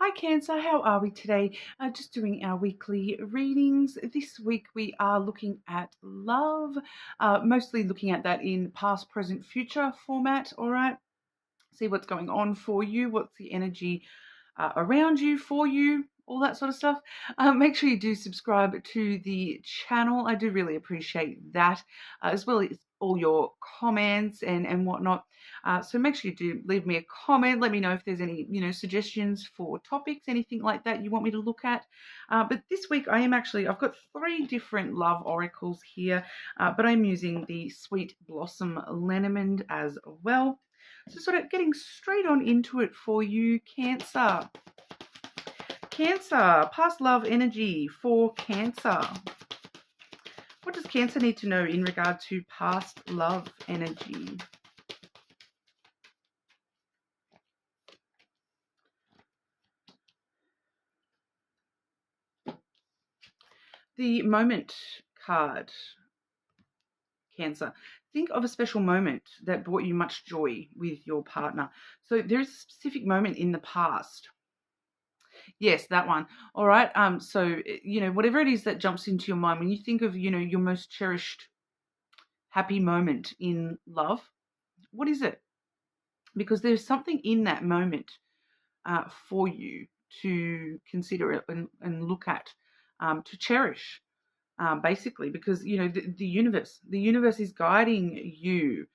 Hi Cancer, how are we today? Just doing our weekly readings. This week we are looking at love, mostly looking at that in past, present, future format, all right? See what's going on for you, what's the energy around you, for you, all that sort of stuff. Make sure you do subscribe to the channel. I do really appreciate that, as well as all your comments and whatnot. So make sure you do leave me a comment. Let me know if there's any suggestions for topics, anything like that you want me to look at. But this week I've got 3 different love oracles here, but I'm using the Sweet Blossom lenormand as well. So sort of getting straight on into it for you, Cancer. Cancer, past love energy for Cancer. What does Cancer need to know in regard to past love energy? The moment card, Cancer. Think of a special moment that brought you much joy with your partner. So there's a specific moment in the past. Yes, that one. All right. So whatever it is that jumps into your mind when you think of, your most cherished happy moment in love, what is it? Because there's something in that moment for you to consider and look at, to cherish, basically, because the universe is guiding you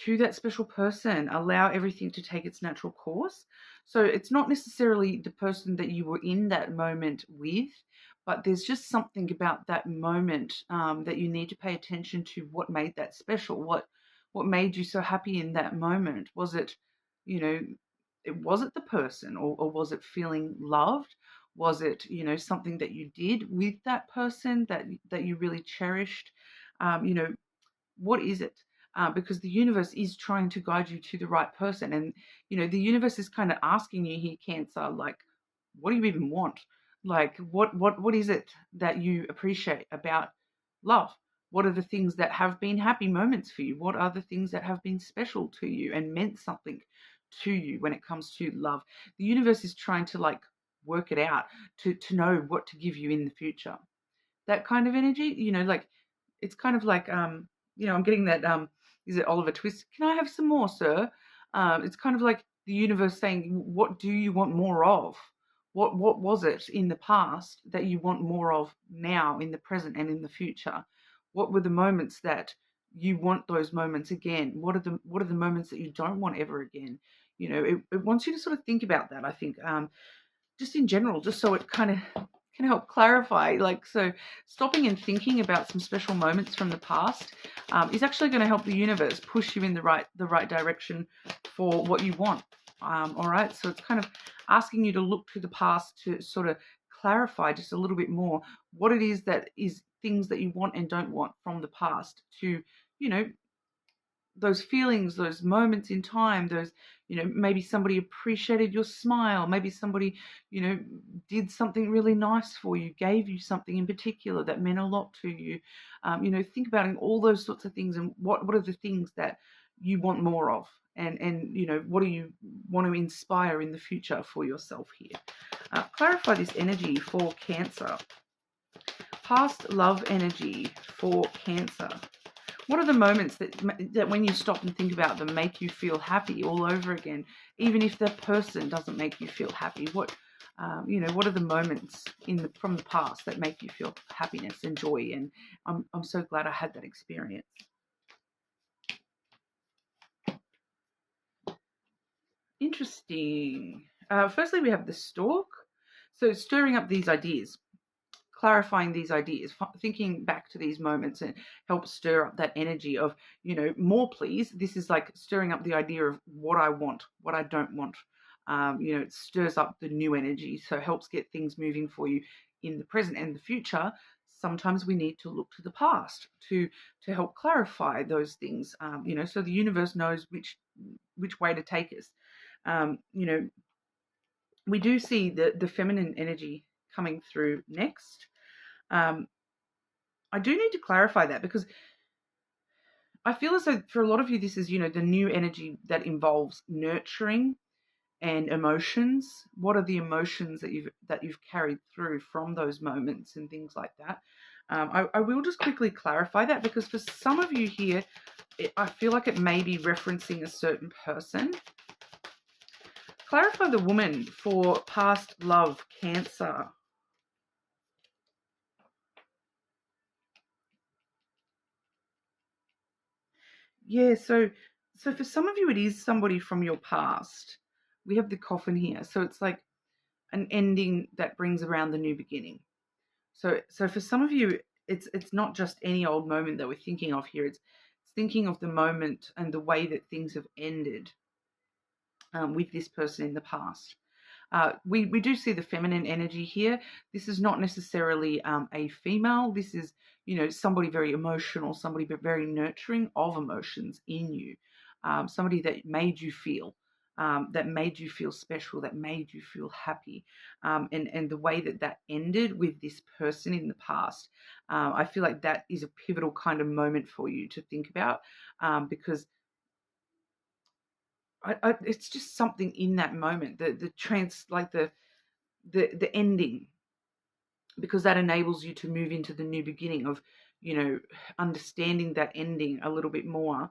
to that special person. Allow everything to take its natural course. So it's not necessarily the person that you were in that moment with, but there's just something about that moment that you need to pay attention to. What made that special? What made you so happy in that moment? Was it, you know, was it the person, or was it feeling loved? Was it, something that you did with that person that you really cherished? What is it? Because the universe is trying to guide you to the right person. And, the universe is kind of asking you here, Cancer, like, what do you even want? Like, what is it that you appreciate about love? What are the things that have been happy moments for you? What are the things that have been special to you and meant something to you when it comes to love? The universe is trying to like work it out to know what to give you in the future. That kind of energy, like it's kind of like I'm getting that is it Oliver Twist? Can I have some more, sir? It's kind of like the universe saying, what do you want more of? What was it in the past that you want more of now in the present and in the future? What were the moments that you want those moments again? What are the moments that you don't want ever again? It wants you to sort of think about that, I think. Just in general, just so it kind of can help clarify. Like, so stopping and thinking about some special moments from the past is actually going to help the universe push you in the right direction for what you want. All right, so it's kind of asking you to look to the past to sort of clarify just a little bit more what it is that is things that you want and don't want from the past, to you know those feelings, those moments in time, those, maybe somebody appreciated your smile, maybe somebody, you know, did something really nice for you, gave you something in particular that meant a lot to you. Think about all those sorts of things, and what are the things that you want more of, and what do you want to inspire in the future for yourself here. Clarify this energy for Cancer. Past love energy for Cancer. What are the moments that when you stop and think about them make you feel happy all over again, even if that person doesn't make you feel happy? What are the moments from the past that make you feel happiness and joy? And I'm so glad I had that experience. Interesting. Firstly, we have the stork. So stirring up these ideas, clarifying these ideas, thinking back to these moments, and help stir up that energy of, more please. This is like stirring up the idea of what I want, what I don't want. It stirs up the new energy, so helps get things moving for you in the present and the future. Sometimes we need to look to the past to help clarify those things, so the universe knows which way to take us. We do see the feminine energy coming through next. I do need to clarify that, because I feel as though for a lot of you, this is, the new energy that involves nurturing and emotions. What are the emotions that you've carried through from those moments and things like that? I will just quickly clarify that, because for some of you here, I feel like it may be referencing a certain person. Clarify the woman for past love, Cancer. Yeah, so for some of you, it is somebody from your past. We have the Coffin here, so it's like an ending that brings around the new beginning. So for some of you, it's not just any old moment that we're thinking of here. It's thinking of the moment and the way that things have ended with this person in the past. We do see the feminine energy here. This is not necessarily a female. This is, somebody very emotional, somebody very nurturing of emotions in you, somebody that made you feel. That made you feel special, that made you feel happy, and the way that ended with this person in the past, I feel like that is a pivotal kind of moment for you to think about, because it's just something in that moment, the ending, because that enables you to move into the new beginning of, understanding that ending a little bit more,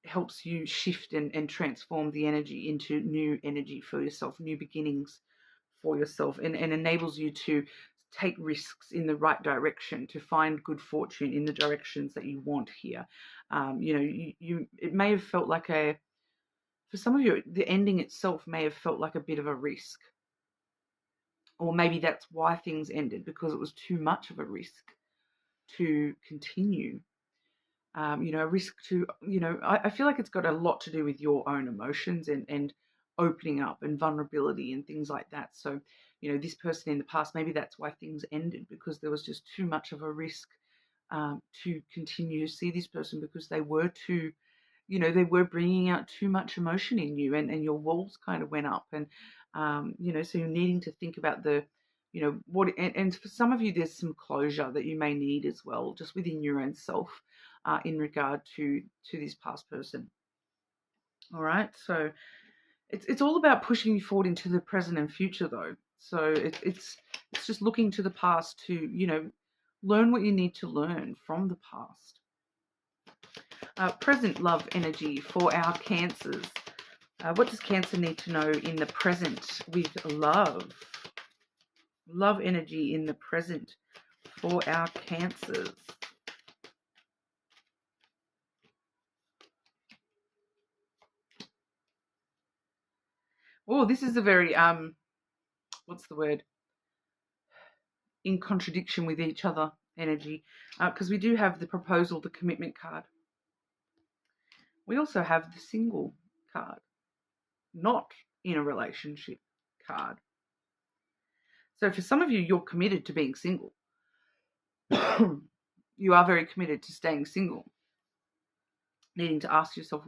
helps you shift and transform the energy into new energy for yourself, new beginnings for yourself, and enables you to take risks in the right direction, to find good fortune in the directions that you want here. It may have felt like for some of you, the ending itself may have felt like a bit of a risk. Or maybe that's why things ended, because it was too much of a risk to continue. A risk to, I feel like it's got a lot to do with your own emotions and opening up and vulnerability and things like that. So, this person in the past, maybe that's why things ended, because there was just too much of a risk to continue to see this person, because they were too, they were bringing out too much emotion in you, and your walls kind of went up. And, so you're needing to think about what, and for some of you, there's some closure that you may need as well, just within your own self, in regard to this past person. All right. So it's all about pushing you forward into the present and future, though. So it's just looking to the past to, learn what you need to learn from the past. Present love energy for our Cancers. What does Cancer need to know in the present with love? Love energy in the present for our Cancers. Oh, this is a very, what's the word? In contradiction with each other energy, because we do have the proposal, the commitment card. We also have the single card, not in a relationship card. So for some of you, you're committed to being single. You are very committed to staying single. Needing to ask yourself,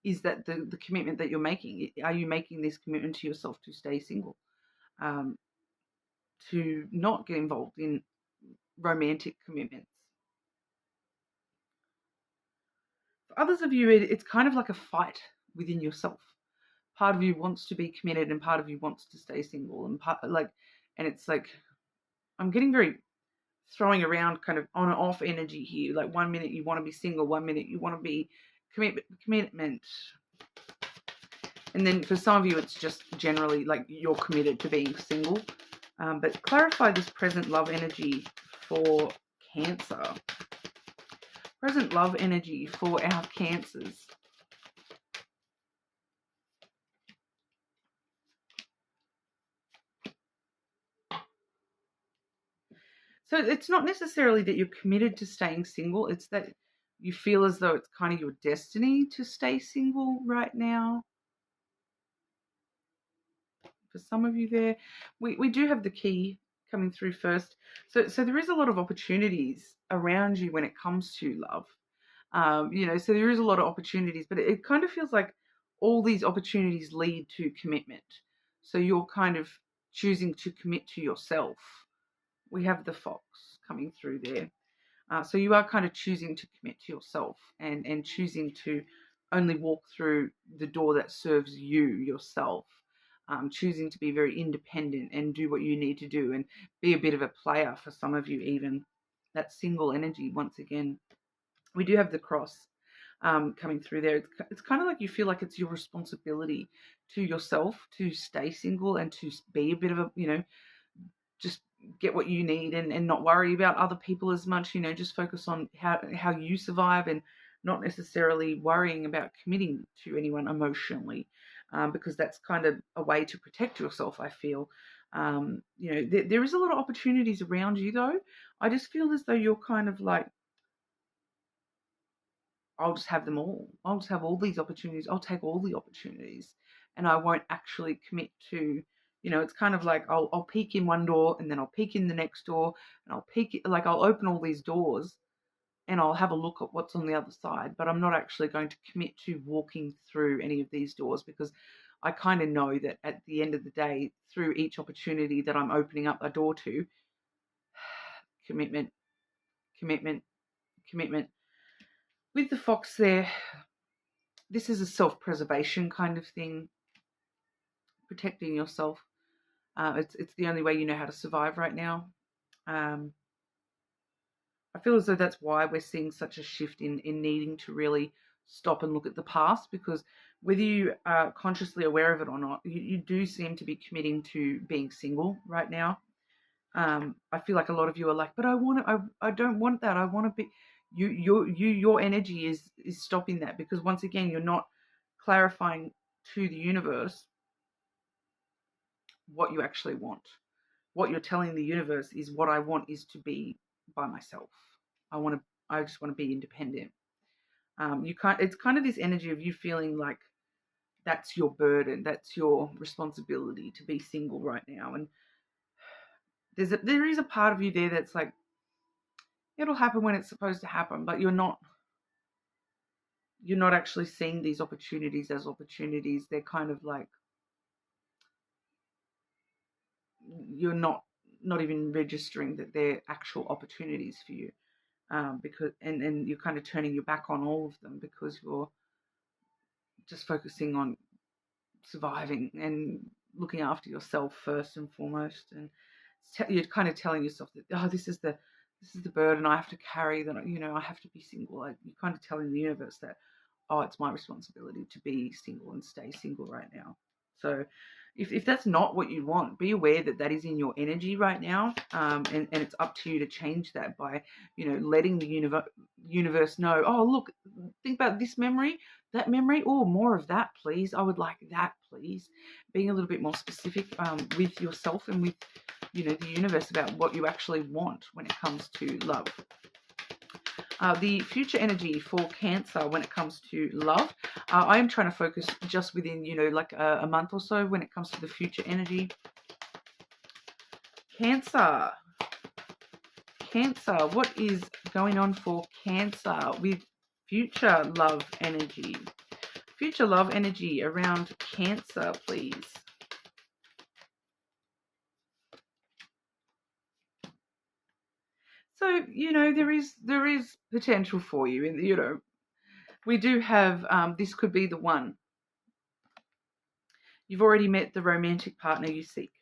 is that the commitment that you're making? Are you making this commitment to yourself to stay single? To not get involved in romantic commitments? For others of you, it's kind of like a fight within yourself. Part of you wants to be committed, and part of you wants to stay single, and it's like, I'm getting very throwing around kind of on and off energy here. Like 1 minute you want to be single, 1 minute you want to be commitment. And then for some of you, it's just generally like you're committed to being single. But clarify this present love energy for Cancer. Present love energy for our Cancers. So it's not necessarily that you're committed to staying single. It's that you feel as though it's kind of your destiny to stay single right now. For some of you there, we do have the key coming through first. So there is a lot of opportunities around you when it comes to love. So there is a lot of opportunities, but it kind of feels like all these opportunities lead to commitment. So you're kind of choosing to commit to yourself. We have the Fox coming through there. So you are kind of choosing to commit to yourself and choosing to only walk through the door that serves you yourself. Choosing to be very independent and do what you need to do and be a bit of a player for some of you, even that single energy. Once again, we do have the cross coming through there. It's kind of like you feel like it's your responsibility to yourself to stay single and to be a bit of a, just get what you need and not worry about other people as much, just focus on how you survive and not necessarily worrying about committing to anyone emotionally, because that's kind of a way to protect yourself, I feel. There is a lot of opportunities around you, though. I just feel as though you're kind of like, I'll just have them all. I'll just have all these opportunities. I'll take all the opportunities, and I won't actually commit to. It's kind of like I'll peek in one door, and then I'll peek in the next door, and I'll open all these doors, and I'll have a look at what's on the other side. But I'm not actually going to commit to walking through any of these doors, because I kind of know that at the end of the day, through each opportunity that I'm opening up a door to, commitment, commitment, commitment. With the fox there, this is a self-preservation kind of thing, protecting yourself. It's the only way you know how to survive right now. I feel as though that's why we're seeing such a shift in needing to really stop and look at the past, because whether you are consciously aware of it or not, you do seem to be committing to being single right now. I feel like a lot of you are like, but I don't want that. I want to be. Your energy is stopping that, because once again, you're not clarifying to the universe what you actually want. What you're telling the universe is, what I want is to be by myself. I just want to be independent. It's kind of this energy of you feeling like that's your burden, that's your responsibility to be single right now. And there is a part of you there that's like, it'll happen when it's supposed to happen, but you're not actually seeing these opportunities as opportunities. They're kind of like, you're not even registering that they're actual opportunities for you, because and you're kind of turning your back on all of them, because you're just focusing on surviving and looking after yourself first and foremost. And you're kind of telling yourself that, oh, this is the burden I have to carry, that I have to be single. You're kind of telling the universe that, oh, it's my responsibility to be single and stay single right now. So if that's not what you want, be aware that that is in your energy right now, and it's up to you to change that by, letting the universe know, oh, look, think about this memory, that memory, oh, more of that, please. I would like that, please. Being a little bit more specific with yourself and with, the universe about what you actually want when it comes to love. The future energy for Cancer when it comes to love, I am trying to focus just within, like a month or so when it comes to the future energy. Cancer, what is going on for Cancer with future love energy? Future love energy around Cancer, please. So, there is potential for you. And, we do have, this could be the one. You've already met the romantic partner you seek.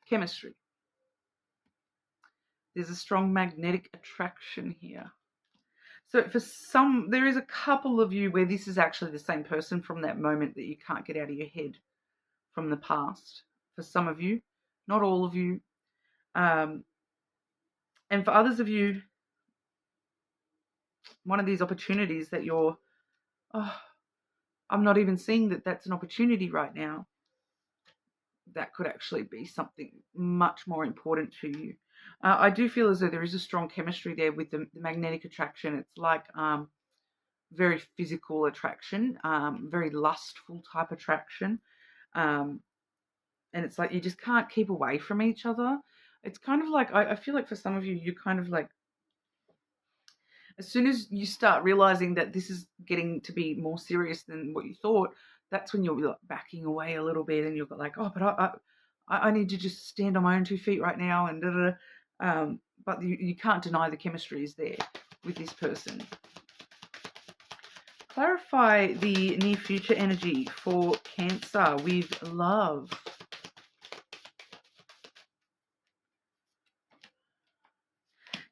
Chemistry. There's a strong magnetic attraction here. So for some, there is a couple of you where this is actually the same person from that moment that you can't get out of your head from the past. For some of you, not all of you. And for others of you, one of these opportunities that you're, I'm not even seeing that that's an opportunity right now. That could actually be something much more important to you. I do feel as though there is a strong chemistry there with the magnetic attraction. It's like very physical attraction, very lustful type attraction. And it's like you just can't keep away from each other. It's kind of like, I feel like for some of you, you kind of like, as soon as you start realizing that this is getting to be more serious than what you thought, that's when you're like backing away a little bit, and you're like, oh, but I need to just stand on my own 2 feet right now, and but you can't deny the chemistry is there with this person. clarify the near future energy for Cancer with love.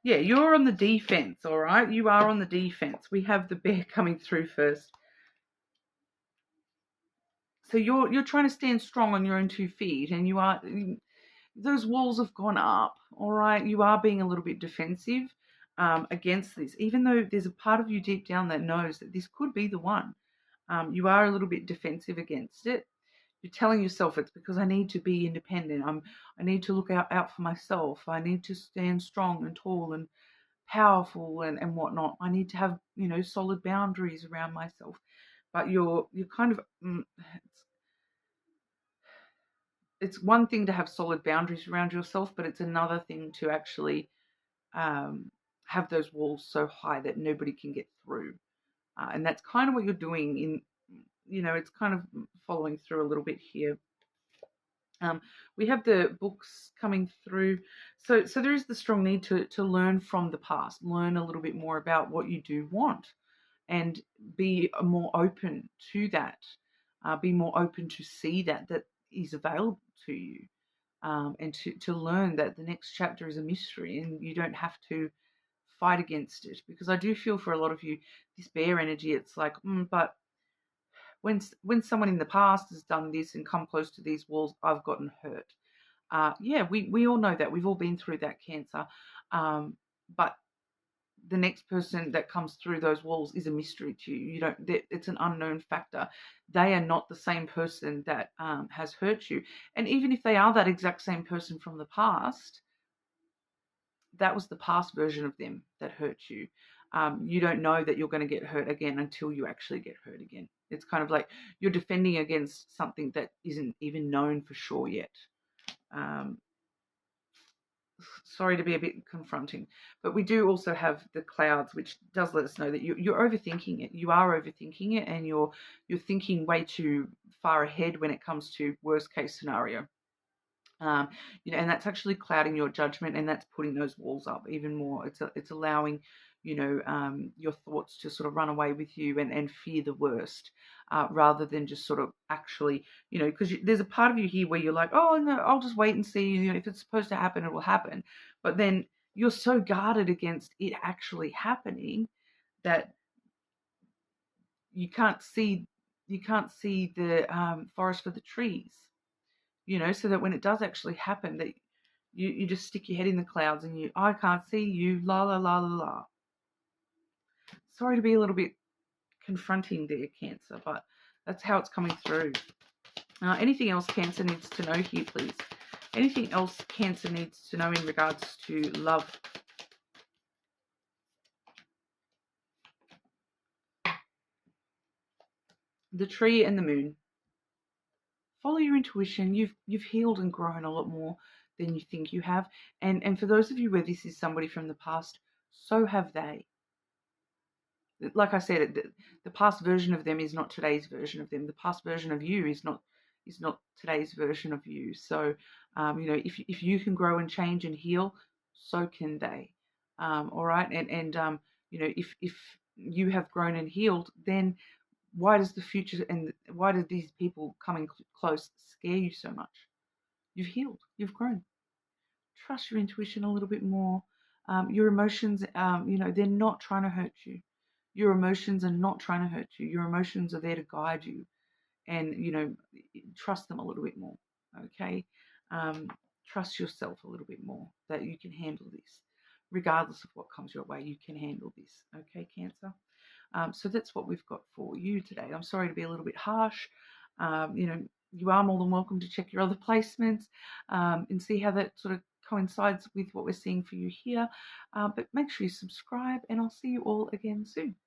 Yeah, you're on the defense, all right? You are on the defense. We have the bear coming through first. So you're trying to stand strong on your own 2 feet, and those walls have gone up, all right? You are being a little bit defensive against this, even though there's a part of you deep down that knows that this could be the one. You are a little bit defensive against it. You're telling yourself it's because I need to be independent. I need to look out for myself. I need to stand strong and tall and powerful and whatnot. I need to have, solid boundaries around myself. But you're kind of it's one thing to have solid boundaries around yourself, but it's another thing to actually have those walls so high that nobody can get through. And that's kind of what you're doing it's kind of following through a little bit here. We have the books coming through. So there is the strong need to learn from the past, learn a little bit more about what you do want and be more open to that, be more open to see that is available to you, and to learn that the next chapter is a mystery and you don't have to fight against it. Because I do feel for a lot of you, this bear energy, it's like, but when someone in the past has done this and come close to these walls, I've gotten hurt. Yeah, we all know that. We've all been through that, Cancer. But the next person that comes through those walls is a mystery to you. It's an unknown factor. They are not the same person that has hurt you. And even if they are that exact same person from the past, that was the past version of them that hurt you. You don't know that you're going to get hurt again until you actually get hurt again. It's kind of like you're defending against something that isn't even known for sure yet. Sorry to be a bit confronting, but we do also have the clouds, which does let us know that you're overthinking it. You are overthinking it, and you're thinking way too far ahead when it comes to worst case scenario. And that's actually clouding your judgment, and that's putting those walls up even more. It's allowing, your thoughts to sort of run away with you and fear the worst, rather than just sort of actually, because there's a part of you here where you're like, oh no, I'll just wait and see. If it's supposed to happen, it will happen. But then you're so guarded against it actually happening that you can't see the forest for the trees. So that when it does actually happen, that you just stick your head in the clouds and I can't see you, la la la la la. Sorry to be a little bit confronting there, Cancer, but that's how it's coming through. Anything else Cancer needs to know here, please? Anything else Cancer needs to know in regards to love? The tree and the moon. Follow your intuition. You've healed and grown a lot more than you think you have. And for those of you where this is somebody from the past, so have they. Like I said, the past version of them is not today's version of them. The past version of you is not today's version of you. So, if you can grow and change and heal, so can they. All right, and if you have grown and healed, then why does the future and why do these people coming close scare you so much? You've healed, you've grown. Trust your intuition a little bit more. Your emotions, they're not trying to hurt you. Your emotions are not trying to hurt you. Your emotions are there to guide you, and trust them a little bit more. Okay, trust yourself a little bit more that you can handle this, regardless of what comes your way. You can handle this. Okay, Cancer. So that's what we've got for you today. I'm sorry to be a little bit harsh. You are more than welcome to check your other placements and see how that sort of coincides with what we're seeing for you here. But make sure you subscribe, and I'll see you all again soon.